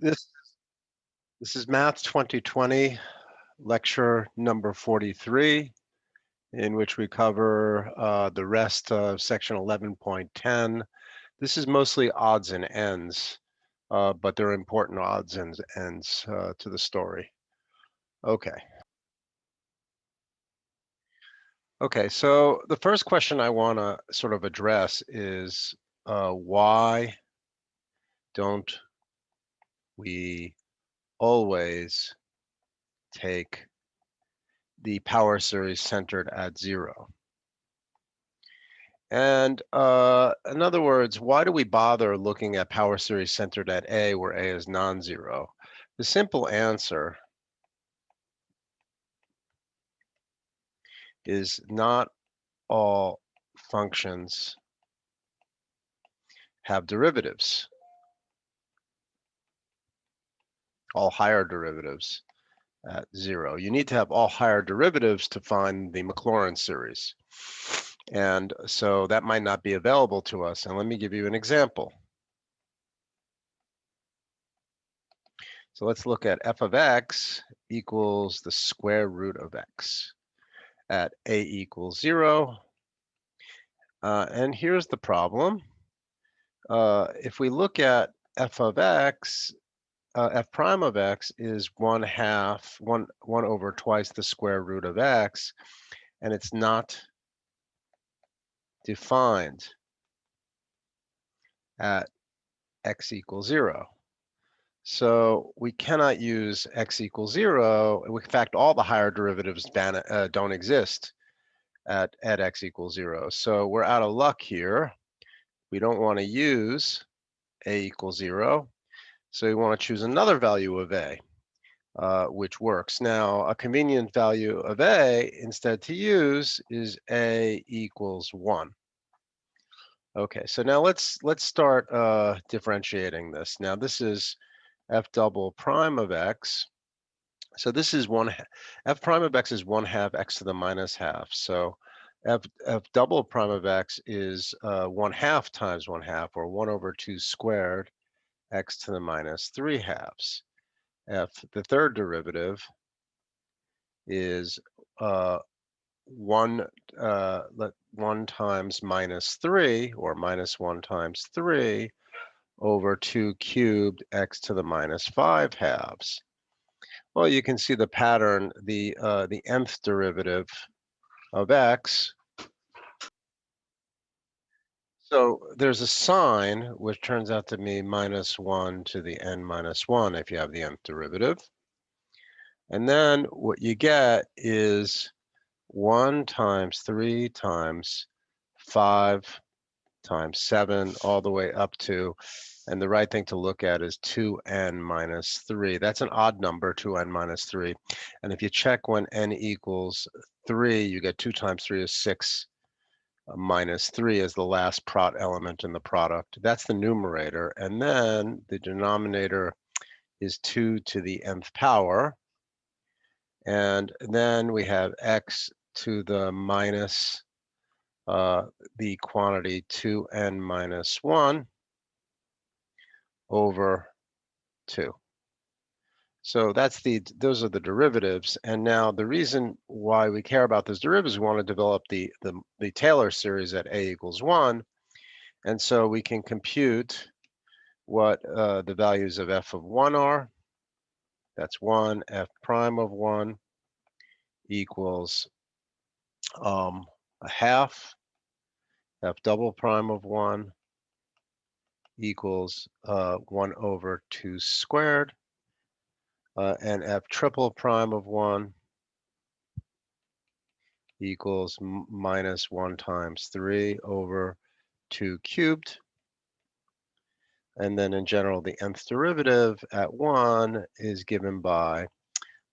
This this is Math 2020 Lecture number 43, in which we cover the rest of section 11.10. This is mostly odds and ends, but there are important odds and ends to the story. Okay, so the first question I want to sort of address is why don't we always take the power series centered at 0? And in other words, why do we bother looking at power series centered at A where A is non-zero? The simple answer is not all functions have derivatives, all higher derivatives at 0. You need to have all higher derivatives to find the Maclaurin series. And so that might not be available to us. And let me give you an example. So let's look at f of x equals the square root of x at a equals 0. And here's the problem. If we look at f of x, f prime of x is 1 over twice the square root of x, and it's not defined at x equals 0. So we cannot use x equals 0. In fact, all the higher derivatives don't exist at x equals 0. So we're out of luck here. We don't want to use a equals 0. So we want to choose another value of a, which works. Now, a convenient value of a instead to use is a equals 1. Okay, so now let's start differentiating this. Now this is f double prime of x. So this is f prime of x is 1/2 x to the minus half. So f double prime of x is 1/2 times 1/2, or 1 over 2 squared x to the minus 3/2. The third derivative is 1 times minus 3, or minus 1 times 3 over 2 cubed x to the minus 5/2. Well, you can see the pattern. The nth derivative of x. So there's a sign which turns out to be minus 1 to the n minus 1 if you have the nth derivative. And then what you get is 1 times 3 times 5 times 7 all the way up to, and the right thing to look at is 2n minus 3. That's an odd number, 2n minus 3. And if you check when n equals 3, you get 2 times 3 is 6 minus 3 is the last element in the product. That's the numerator. And then the denominator is 2 to the nth power. And then we have x to the minus the quantity 2n minus 1 over 2. So those are the derivatives. And now the reason why we care about those derivatives, we want to develop the Taylor series at a equals 1. And so we can compute what the values of f of 1 are. That's 1, f prime of 1 equals 1/2, f double prime of 1 equals 1 over 2 squared, and f triple prime of 1 equals minus 1 times 3 over 2 cubed. And then in general, the nth derivative at 1 is given by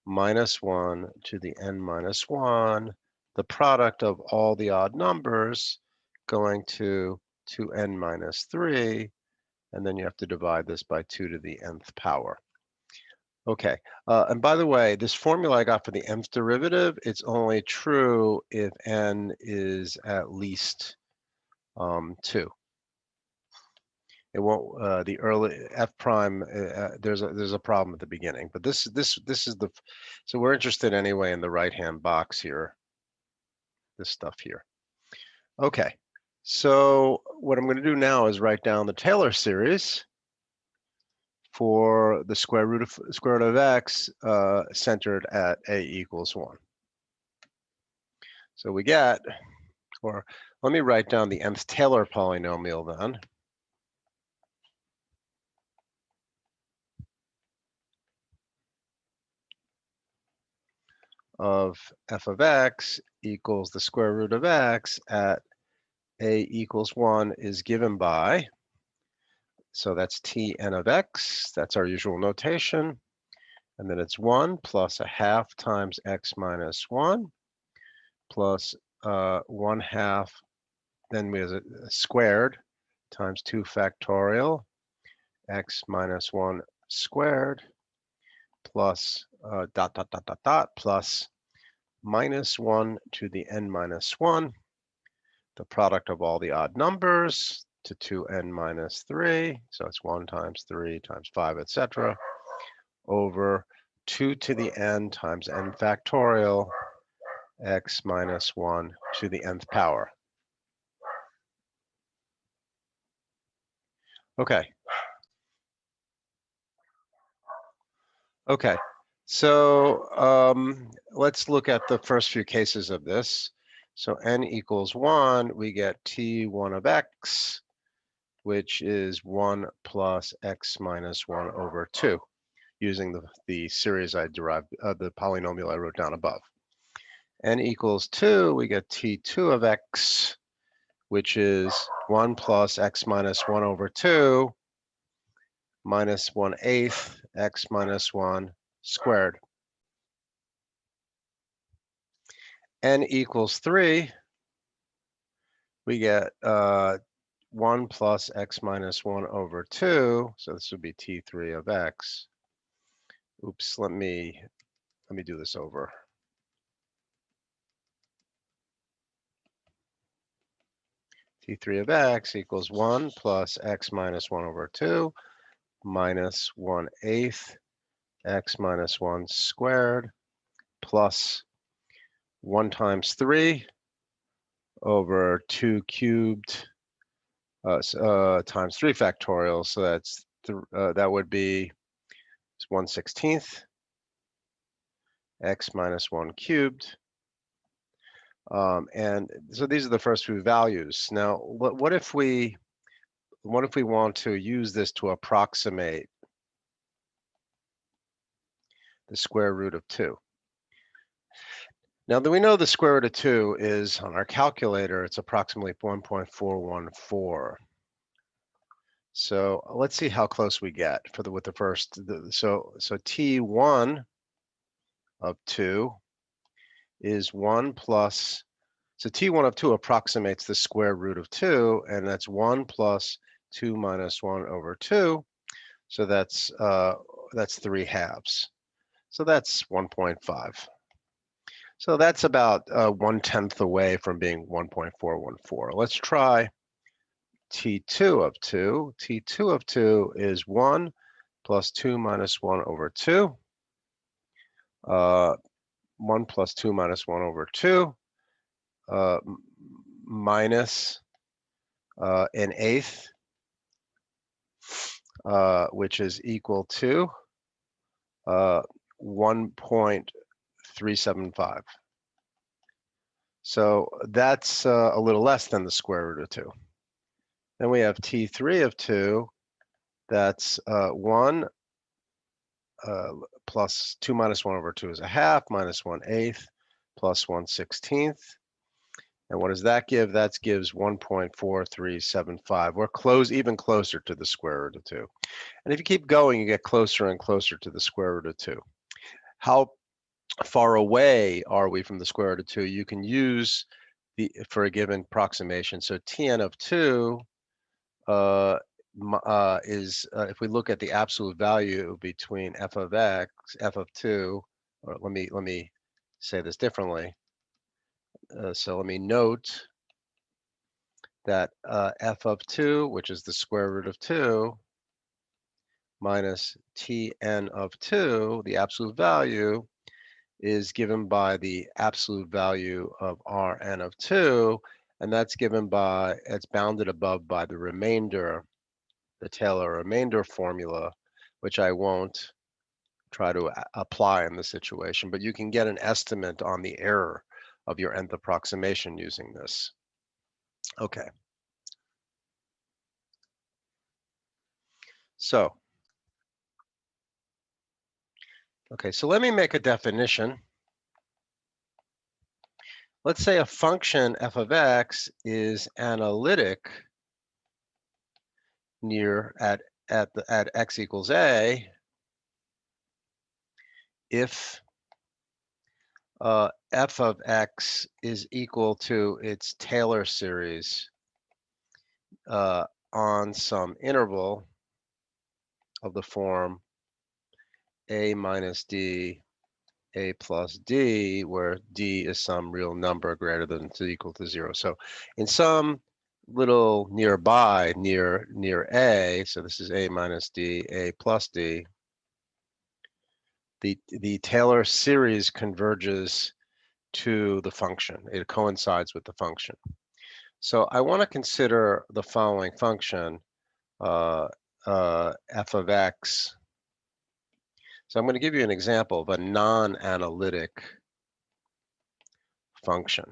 minus 1 to the n minus 1, the product of all the odd numbers going to 2n minus 3, and then you have to divide this by 2 to the nth power. Okay, and by the way, this formula I got for the nth derivative, it's only true if n is at least 2. It won't, the early f prime, there's a problem at the beginning, but this is the, so we're interested anyway in the right-hand box here, this stuff here. Okay, so what I'm going to do now is write down the Taylor series for the square root of x centered at a equals 1. So we get, or let me write down the nth Taylor polynomial then. Of f of x equals the square root of x at a equals 1 is given by, so that's Tn of x, that's our usual notation, and then it's 1 plus a half times x minus 1 plus 1/2, then we have a squared times 2 factorial x minus 1 squared plus dot dot dot dot dot plus minus 1 to the n minus 1, the product of all the odd numbers to 2n minus 3, so it's 1 times 3 times 5, etc., over 2 to the n times n factorial x minus 1 to the nth power. Okay. Okay, so let's look at the first few cases of this. So n equals 1, we get T1 of x, which is 1 plus x minus 1 over 2, using the series I derived, the polynomial I wrote down above. N equals 2, we get T2 of x, which is 1 plus x minus 1 over 2 minus 1/8 x minus 1 squared. N equals 3, we get 1 plus x minus 1 over 2, so this would be T3 of x. Oops, let me do this over. T3 of x equals 1 plus x minus 1 over 2 minus 1/8 x minus 1 squared plus 1 times 3 over 2 cubed times 3 factorial. So that's that would be 1/16 x minus 1 cubed. And so these are the first few values. Now, what if we want to use this to approximate the square root of 2? Now that we know the square root of 2 is, on our calculator, it's approximately 1.414. So let's see how close we get with the first. So T1 of 2 is 1 plus, so T1 of 2 approximates the square root of 2, and that's 1 plus 2 minus 1 over 2. So that's 3/2. So that's 1.5. So that's about 1/10 away from being 1.414. Let's try T2 of 2. T2 of 2 is 1 plus 2 minus 1 over 2. 1 plus 2 minus 1 over 2 minus 1/8, which is equal to 1.375. So that's a little less than the square root of 2. Then we have T3 of 2, that's 1 plus 2 minus 1 over 2 is 1/2 minus 1/8 plus 1/16. And what does that give? That gives 1.4375. We're even closer to the square root of 2. And if you keep going, you get closer and closer to the square root of 2. How far away are we from the square root of 2? You can use for a given approximation. So Tn of 2 is, if we look at the absolute value between f of x, f of 2, or let me say this differently. So let me note that f of 2, which is the square root of 2, minus Tn of 2, the absolute value, is given by the absolute value of Rn of 2, and that's given by, it's bounded above by the remainder, the Taylor remainder formula, which I won't try to apply in this situation, but you can get an estimate on the error of your nth approximation using this. Okay. So let me make a definition. Let's say a function f of x is analytic near at x equals a if f of x is equal to its Taylor series on some interval of the form a minus d, a plus d, where d is some real number greater than or equal to 0. So in some little nearby, near a, so this is a minus d, a plus d, the Taylor series converges to the function. It coincides with the function. So I want to consider the following function, f of x. So I'm going to give you an example of a non-analytic function,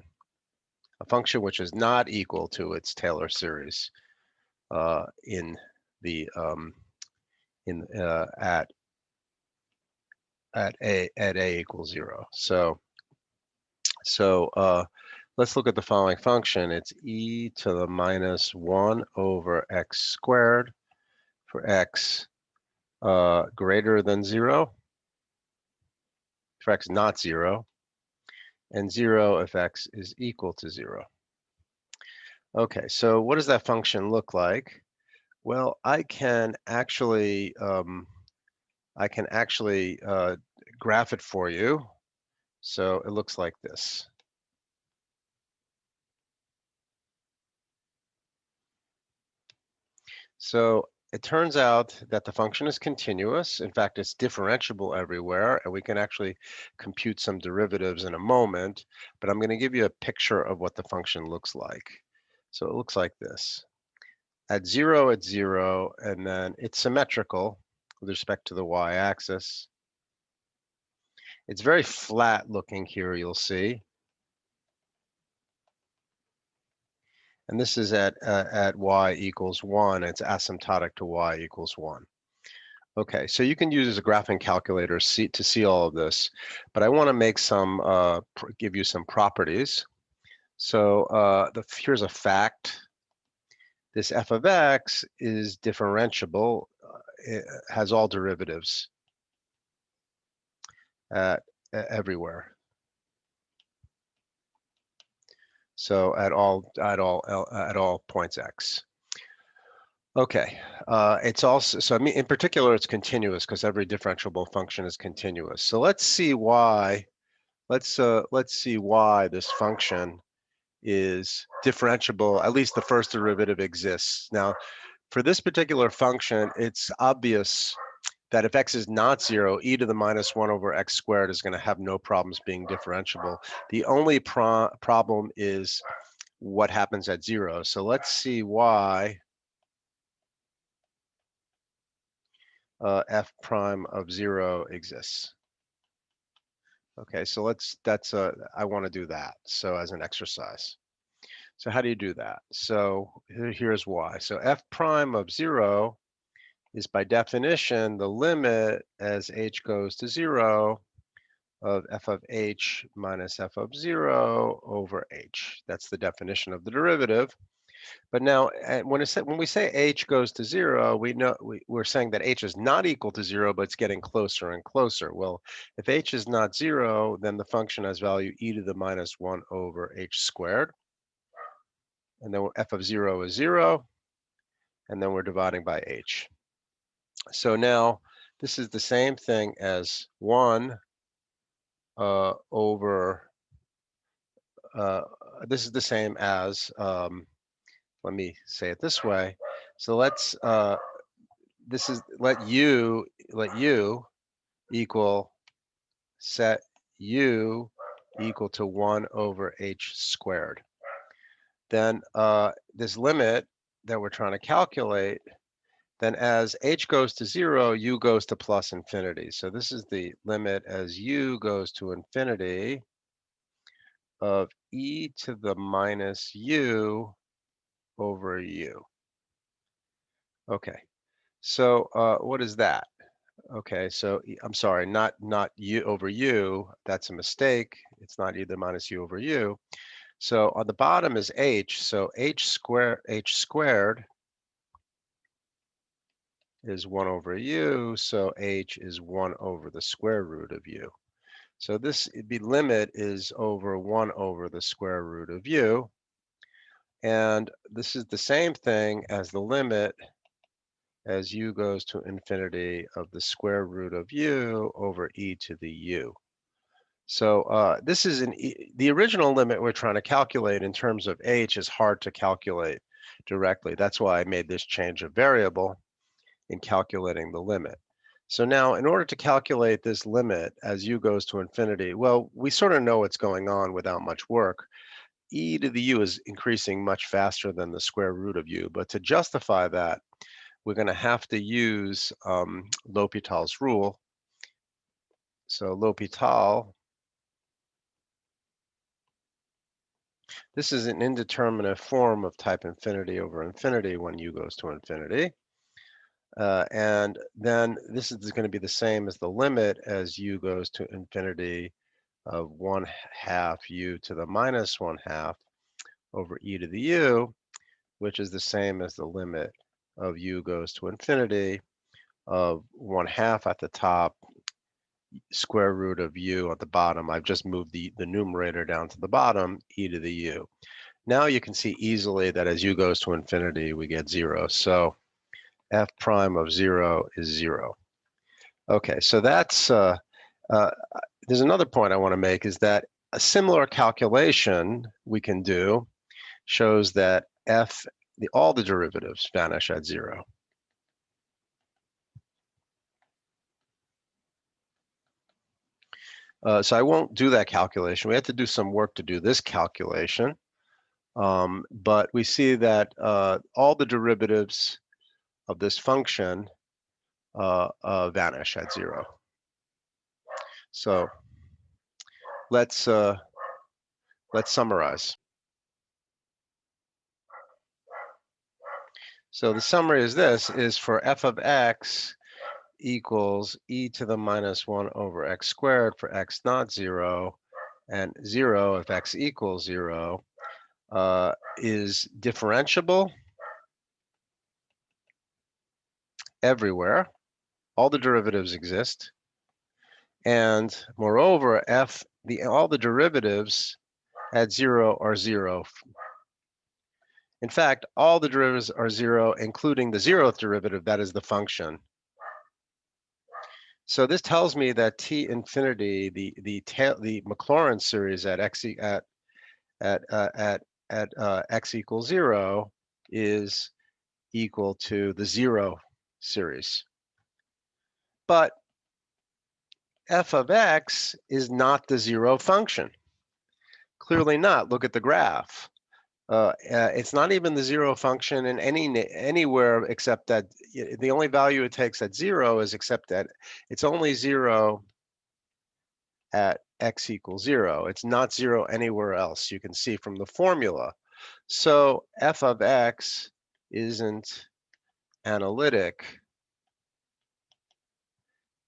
a function which is not equal to its Taylor series in the at a equals 0. So let's look at the following function. It's e to the minus 1 over x squared for x greater than 0, for x not 0, and 0 if x is equal to 0. Okay, so what does that function look like? Well, I can actually graph it for you. So it looks like this. So it turns out that the function is continuous. In fact, it's differentiable everywhere, and we can actually compute some derivatives in a moment, but I'm going to give you a picture of what the function looks like. So it looks like this. At 0, it's 0, and then it's symmetrical with respect to the y-axis. It's very flat looking here, you'll see. And this is at y equals 1. It's asymptotic to y equals 1. Okay, so you can use a graphing calculator to see all of this, but I want to make some, give you some properties. So here's a fact. This f of x is differentiable. It has all derivatives everywhere. So at all points x. Okay, it's also, so I mean, in particular, it's continuous because every differentiable function is continuous. So let's see why. Let's see why this function is differentiable. At least the first derivative exists. Now, for this particular function, it's obvious that if x is not 0, e to the minus 1 over x squared is going to have no problems being differentiable. The only problem is what happens at 0. So let's see why f prime of 0 exists. Okay, so I want to do that. So as an exercise. So how do you do that? So here's why. So f prime of 0 is by definition the limit as h goes to 0 of f of h minus f of 0 over h. That's the definition of the derivative. But now, when we say h goes to 0, we're saying that h is not equal to 0, but it's getting closer and closer. Well, if h is not 0, then the function has value e to the minus 1 over h squared. And then f of 0 is 0, and then we're dividing by h. So now, this is the same thing as 1 over, this is the same as let me say it this way. So let's let u equal set u equal to 1 over h squared. Then this limit that we're trying to calculate, then as h goes to 0, u goes to plus infinity. So this is the limit as u goes to infinity of e to the minus u over u. Okay, so what is that? Okay, so I'm sorry, not u over u. That's a mistake. It's not either minus u over u. So on the bottom is h. So h squared is 1 over u. So h is 1 over the square root of u. So this the limit is over 1 over the square root of u. And this is the same thing as the limit as u goes to infinity of the square root of u over e to the u. So this is the original limit we're trying to calculate in terms of h is hard to calculate directly. That's why I made this change of variable in calculating the limit. So now in order to calculate this limit as u goes to infinity, well, we sort of know what's going on without much work. E to the u is increasing much faster than the square root of u, but to justify that, we're going to have to use L'Hopital's rule. So L'Hopital, this is an indeterminate form of type infinity over infinity when u goes to infinity. And then this is going to be the same as the limit as u goes to infinity of 1/2 u to the minus 1/2 over e to the u, which is the same as the limit of u goes to infinity of 1/2 at the top, square root of u at the bottom. I've just moved the numerator down to the bottom, e to the u. Now you can see easily that as u goes to infinity, we get 0. So f prime of 0 is 0. Okay, so that's, there's another point I want to make is that a similar calculation we can do shows that all the derivatives vanish at 0. So I won't do that calculation. We have to do some work to do this calculation. But we see that all the derivatives of this function vanish at 0. So let's summarize. So the summary is this, is for f of x equals e to the minus 1 over x squared for x not 0, and 0 if x equals 0, is differentiable everywhere. All the derivatives exist. And moreover, all the derivatives at 0 are 0. In fact, all the derivatives are 0, including the 0th derivative, that is the function. So this tells me that T infinity, the Maclaurin series at x x equals 0 is equal to the 0 series. But f of x is not the 0 function. Clearly not. Look at the graph. It's not even the 0 function in anywhere except that the only value it takes at 0 is except that it's only 0 at x equals 0. It's not 0 anywhere else. You can see from the formula. So f of x isn't analytic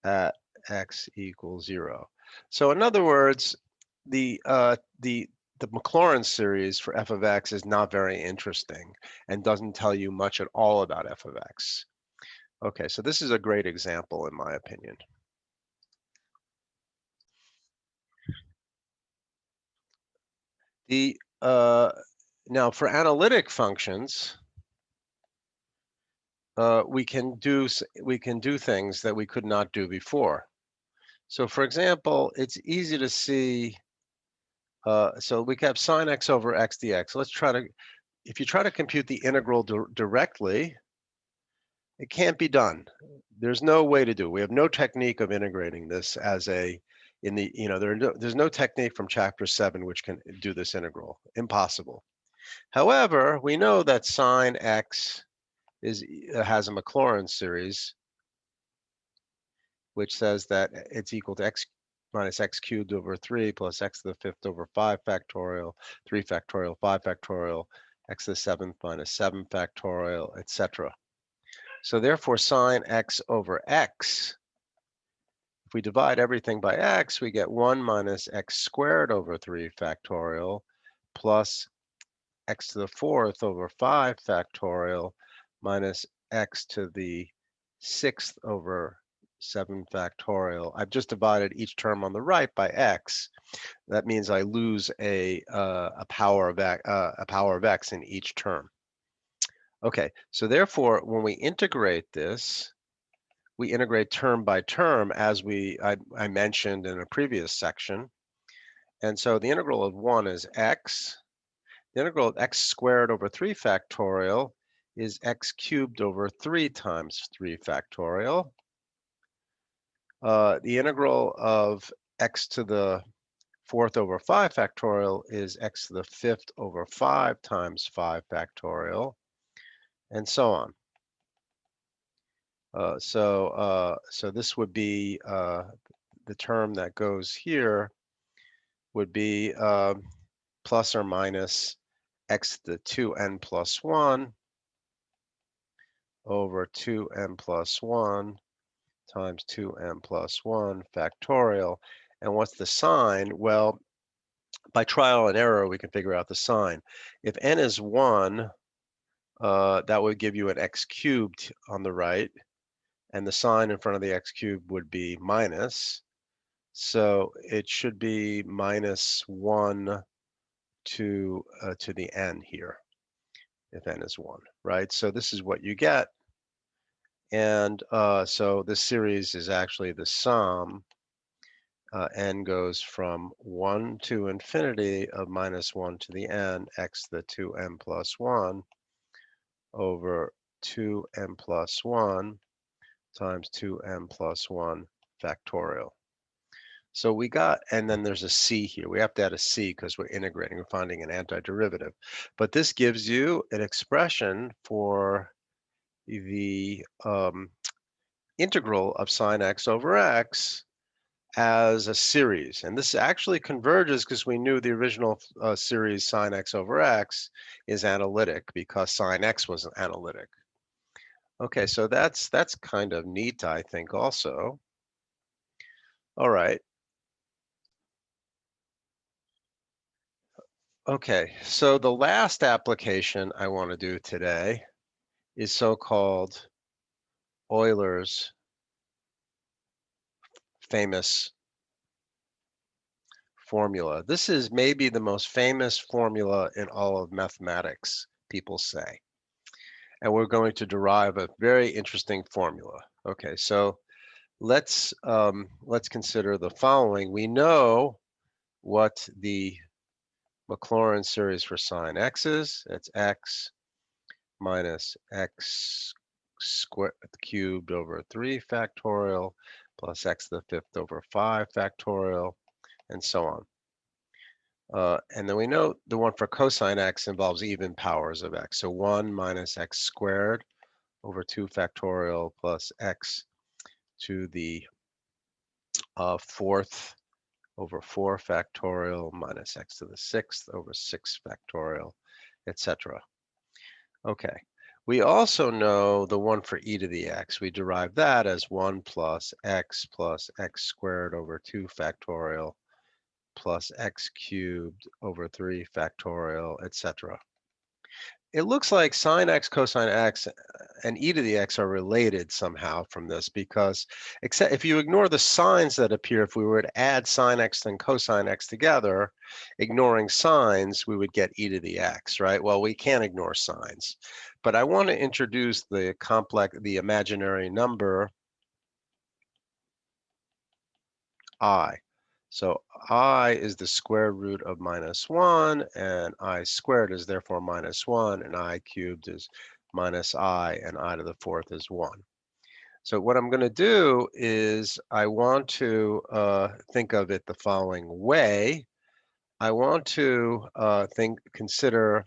at x equals 0. So in other words, the Maclaurin series for f of x is not very interesting and doesn't tell you much at all about f of x. Okay, so this is a great example in my opinion. Now for analytic functions, we can do things that we could not do before. So for example, it's easy to see, so we have sine x over x dx. Let's try to if you try to compute the integral directly, it can't be done. There's no way to do it. We have no technique of integrating this as a, there's no technique from chapter 7 which can do this integral. Impossible. However, we know that sine x has a Maclaurin series, which says that it's equal to x minus x cubed over 3 plus x to the 5th over 5 factorial, 3 factorial, 5 factorial, x to the 7th minus 7 factorial, etc. So therefore, sine x over x, if we divide everything by x, we get 1 minus x squared over 3 factorial plus x to the 4th over 5 factorial minus x to the 6th over 7 factorial. I've just divided each term on the right by x. That means I lose a power of x in each term. Okay, so therefore, when we integrate this, we integrate term by term as I mentioned in a previous section. And so the integral of 1 is x. The integral of x squared over 3 factorial is x cubed over 3 times 3 factorial. The integral of x to the 4th over 5 factorial is x to the 5th over 5 times 5 factorial, and so on. So this would be the term that goes here would be plus or minus x to the 2n plus 1 over 2n plus 1 times 2n plus 1 factorial. And what's the sign? Well, by trial and error, we can figure out the sign. If n is 1, that would give you an x cubed on the right, and the sign in front of the x cubed would be minus. So it should be minus 1 to the n here, if n is 1, right? So this is what you get. And so this series is actually the sum. N goes from 1 to infinity of minus 1 to the n, x to the 2n plus 1 over 2n plus 1 times 2n plus 1 factorial. So we got, and then there's a c here. We have to add a c because we're integrating, we're finding an antiderivative. But this gives you an expression for the integral of sine x over x as a series. And this actually converges because we knew the original series sine x over x is analytic because sine x was analytic. Okay, so that's kind of neat, I think, also. All right. Okay, so the last application I want to do today is so-called Euler's famous formula. This is maybe the most famous formula in all of mathematics, people say. And we're going to derive a very interesting formula. Okay, so let's consider the following. We know what the Maclaurin series for sine x is. It's x minus x squared cubed over 3 factorial plus x to the 5th over 5 factorial, and so on. And then we know the one for cosine x involves even powers of x. So 1 minus x squared over 2 factorial plus x to the 4th over 4 factorial minus x to the 6th over 6 factorial, etc. Okay. We also know the one for e to the x. We derive that as 1 plus x squared over 2 factorial plus x cubed over 3 factorial, etc. It looks like sine x, cosine x, and e to the x are related somehow from this because, except if you ignore the signs that appear, if we were to add sine x and cosine x together, ignoring signs, we would get e to the x, right? Well, we can't ignore signs. But I want to introduce the imaginary number I. So I is the square root of -1, and I squared is therefore -1, and I cubed is minus I, and I to the fourth is 1. So what I'm going to do is I want to think of it the following way. I want to consider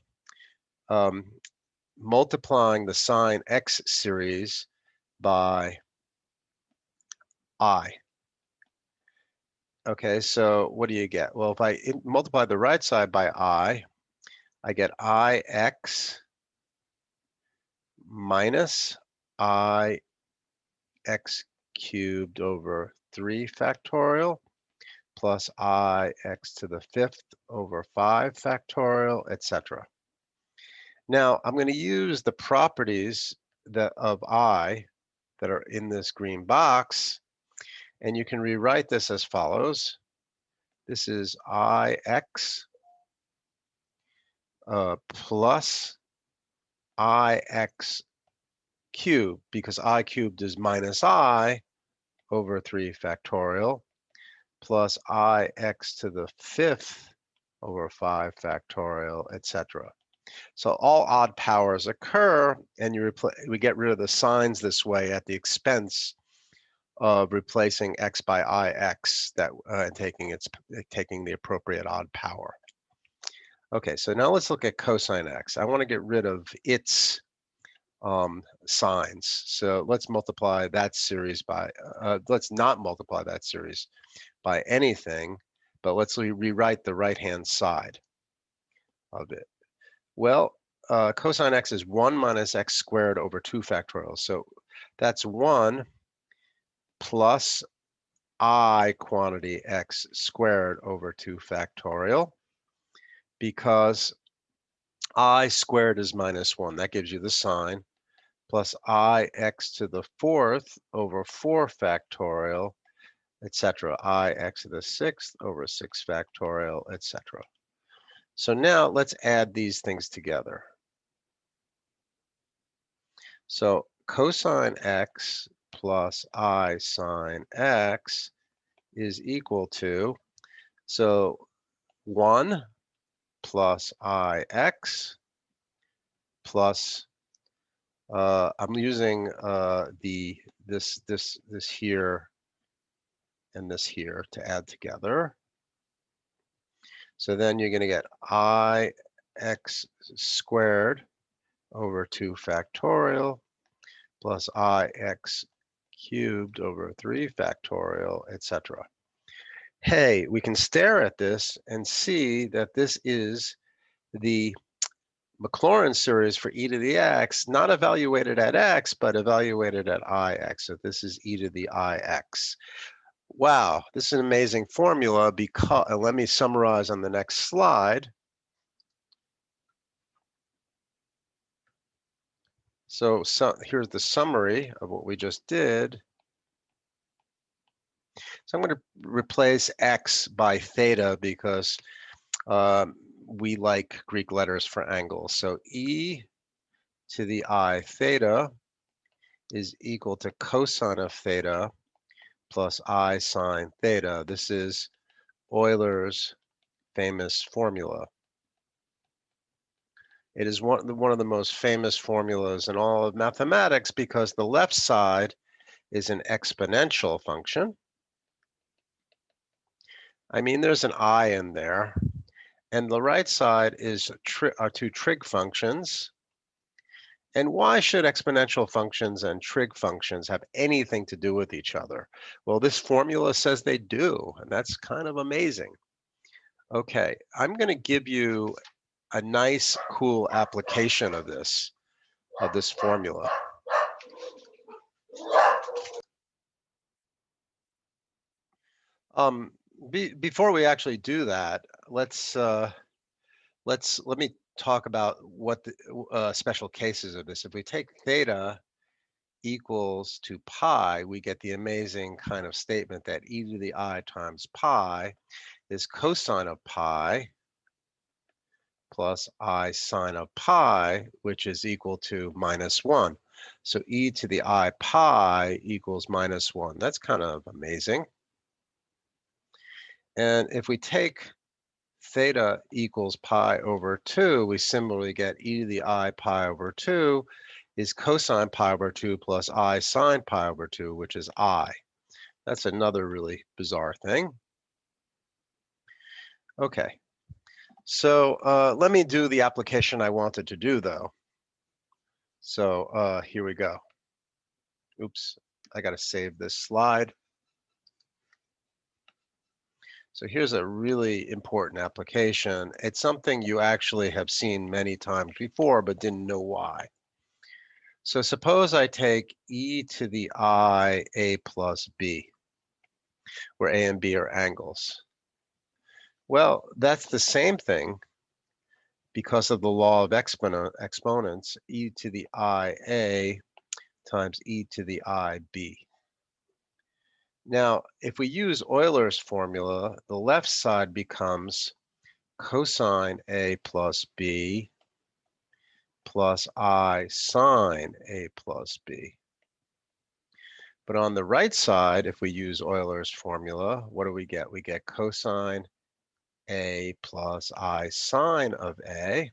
multiplying the sine x series by I. Okay, so what do you get? Well, if I multiply the right side by I get ix minus ix cubed over 3 factorial plus ix to the fifth over 5 factorial, etc. Now, I'm going to use the properties of I that are in this green box, and you can rewrite this as follows. This is ix plus ix cubed, because I cubed is minus I over 3 factorial, plus ix to the fifth over 5 factorial, etc. So all odd powers occur, and we get rid of the signs this way at the expense of replacing x by ix and taking the appropriate odd power. Okay, so now let's look at cosine x. I want to get rid of its signs. So let's multiply that series by, let's not multiply that series by anything, but let's rewrite the right-hand side of it. Well, cosine x is 1 minus x squared over 2 factorial. So that's 1 plus I quantity x squared over 2 factorial, because I squared is -1. That gives you the sign, plus ix to the fourth over 4 factorial, etc. Ix to the sixth over 6 factorial, etc. So now let's add these things together. So cosine x plus I sine x is equal to, so 1 plus ix plus, I'm using this here and this here to add together. So then you're going to get ix squared over 2 factorial plus ix cubed over 3 factorial, etc. Hey, we can stare at this and see that this is the Maclaurin series for e to the x, not evaluated at x, but evaluated at ix. So this is e to the ix. Wow, this is an amazing formula, because, let me summarize on the next slide. So here's the summary of what we just did. So I'm going to replace x by theta, because we like Greek letters for angles. So e to the I theta is equal to cosine of theta plus I sine theta. This is Euler's famous formula. It is one of the most famous formulas in all of mathematics, because the left side is an exponential function. I mean, there's an I in there. And the right side is are two trig functions. And why should exponential functions and trig functions have anything to do with each other? Well, this formula says they do, and that's kind of amazing. Okay, I'm going to give you a nice, cool application of this formula. Before we actually do that, let me talk about what the special cases of this. If we take theta equals to pi, we get the amazing kind of statement that e to the I times pi is cosine of pi plus I sine of pi, which is equal to -1. So e to the I pi equals -1. That's kind of amazing. And if we take theta equals pi over 2, we similarly get e to the I pi over 2 is cosine pi over 2 plus I sine pi over 2, which is I. That's another really bizarre thing. Okay, so let me do the application I wanted to do, though. So here we go. Oops, I got to save this slide. So here's a really important application. It's something you actually have seen many times before, but didn't know why. So suppose I take e to the I a plus b, where a and b are angles. Well, that's the same thing because of the law of exponents, e to the I a times e to the I b. Now, if we use Euler's formula, the left side becomes cosine a plus b plus I sine a plus b. But on the right side, if we use Euler's formula, what do we get? We get cosine a plus I sine of a,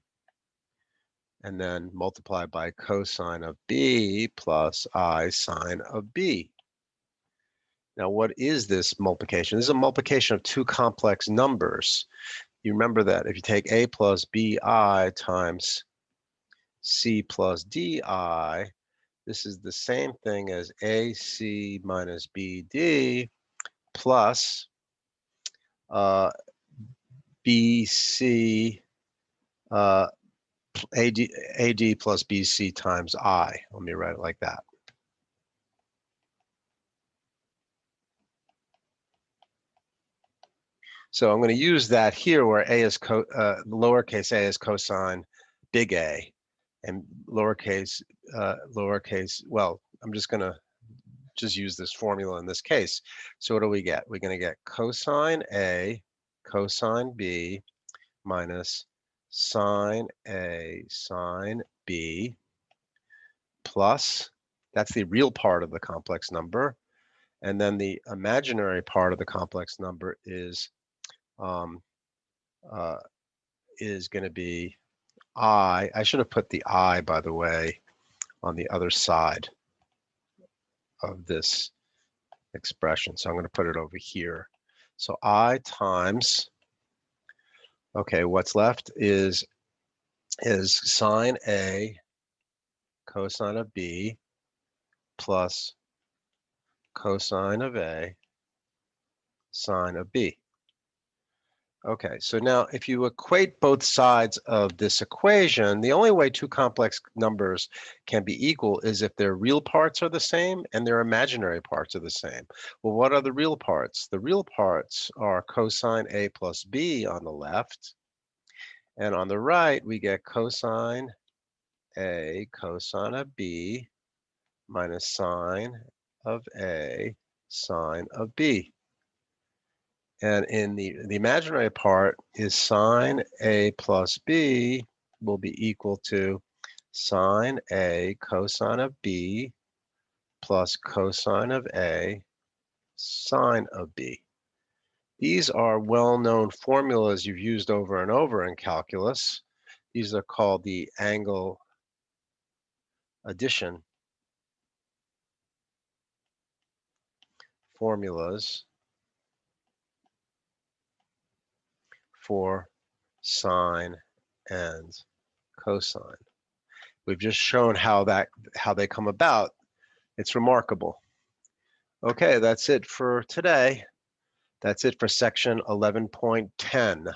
and then multiply by cosine of b plus I sine of b. Now, what is this multiplication? This is a multiplication of two complex numbers. You remember that if you take a plus bi times c plus di, this is the same thing as AC minus BD plus BC, AD plus BC times I. Let me write it like that. So I'm going to use that here where A is lowercase a is cosine big A, and lowercase, well, I'm just going to use this formula in this case. So what do we get? We're going to get cosine A, cosine B, minus sine A, sine B, plus, that's the real part of the complex number, and then the imaginary part of the complex number is going to be I should have put the I, by the way, on the other side of this expression. So I'm going to put it over here. So I times, okay, what's left is sine A cosine of B plus cosine of A sine of B. Okay, so now if you equate both sides of this equation, the only way two complex numbers can be equal is if their real parts are the same and their imaginary parts are the same. Well, what are the real parts? The real parts are cosine A plus B on the left, and on the right we get cosine A cosine of B minus sine of A sine of B. And in the imaginary part is sine A plus B will be equal to sine A cosine of B plus cosine of A sine of B. These are well-known formulas you've used over and over in calculus. These are called the angle addition formulas for sine and cosine. We've just shown how they come about. It's remarkable. Okay, that's it for today. That's it for section 11.10.